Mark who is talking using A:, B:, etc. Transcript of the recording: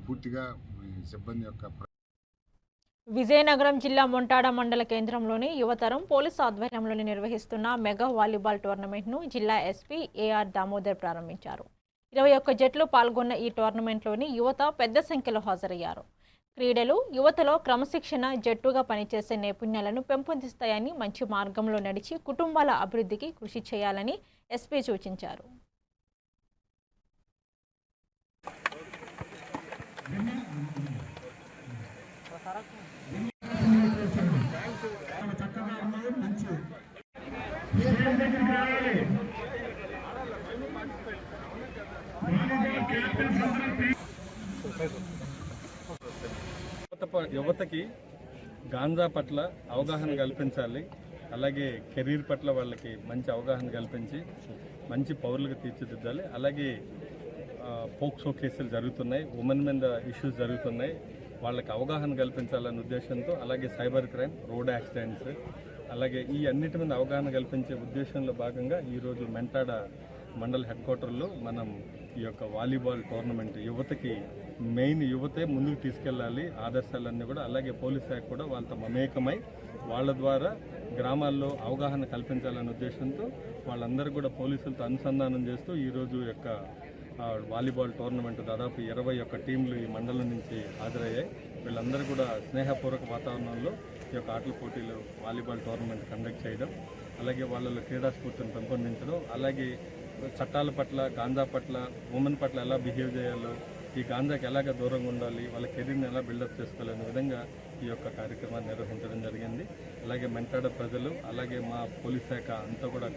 A: పూర్తిగా సిబ్బంది యొక్క
B: విజయనగరం జిల్లా మొంటాడ మండల కేంద్రంలోని యువతరం పోలీసు ఆధ్వర్యంలోని నిర్వహిస్తున్న మెగా వాలీబాల్ టోర్నమెంట్ను జిల్లా ఎస్పీ ఏఆర్ దామోదర్ ప్రారంభించారు. 21 జట్లు పాల్గొన్న ఈ టోర్నమెంట్లోని యువత పెద్ద సంఖ్యలో హాజరయ్యారు. క్రీడలు యువతలో క్రమశిక్షణ, జట్టుగా పనిచేసే నైపుణ్యాలను పెంపొందిస్తాయని, మంచి మార్గంలో నడిచి కుటుంబాల అభివృద్ధికి కృషి చేయాలని ఎస్పీ సూచించారు.
C: యువతకి గాంజా పట్ల అవగాహన కల్పించాలి. అలాగే కెరీర్ పట్ల వాళ్ళకి మంచి అవగాహన కల్పించి మంచి పౌరులకు తీర్చిదిద్దాలి. అలాగే పోక్సో కేసులు జరుగుతున్నాయి, ఉమెన్ మీద ఇష్యూస్ జరుగుతున్నాయి, వాళ్ళకి అవగాహన కల్పించాలనే ఉద్దేశంతో, అలాగే సైబర్ క్రైమ్, రోడ్ యాక్సిడెంట్స్, అలాగే ఈ అన్నిటి మీద అవగాహన కల్పించే ఉద్దేశంలో భాగంగా ఈరోజు మెంటాడ మండల్ హెడ్ క్వార్టర్లో మనం ఈ యొక్క వాలీబాల్ టోర్నమెంట్ యువతకి మెయిన్ యువతే ముందుకు తీసుకెళ్ళాలి ఆదర్శాలన్నీ కూడా. అలాగే పోలీస్ శాఖ కూడా వాళ్ళతో మమేకమై వాళ్ళ ద్వారా గ్రామాల్లో అవగాహన కల్పించాలనే ఉద్దేశంతో వాళ్ళందరూ కూడా పోలీసులతో అనుసంధానం చేస్తూ ఈరోజు యొక్క వాలీబాల్ టోర్నమెంట్ దాదాపు 21 టీంలు ఈ మండలం నుంచి హాజరయ్యాయి. వీళ్ళందరూ కూడా స్నేహపూర్వక వాతావరణంలో ఈ యొక్క ఆటల పోటీలు వాలీబాల్ టోర్నమెంట్ కండక్ట్ చేయడం, అలాగే వాళ్ళలో క్రీడా స్ఫూర్తిని పెంపొందించడం, అలాగే చట్టాల పట్ల, గాంజా పట్ల, ఉమెన్ పట్ల ఎలా బిహేవ్ చేయాలో, ఈ గాంజాకి ఎలాగ దూరంగా ఉండాలి, వాళ్ళ కెరీర్ని ఎలా బిల్డప్ చేసుకోవాలనే విధంగా ఈ యొక్క కార్యక్రమాన్ని నిర్వహించడం జరిగింది. అలాగే మెంటాడ ప్రజలు, అలాగే మా పోలీస్ శాఖ అంతా కూడా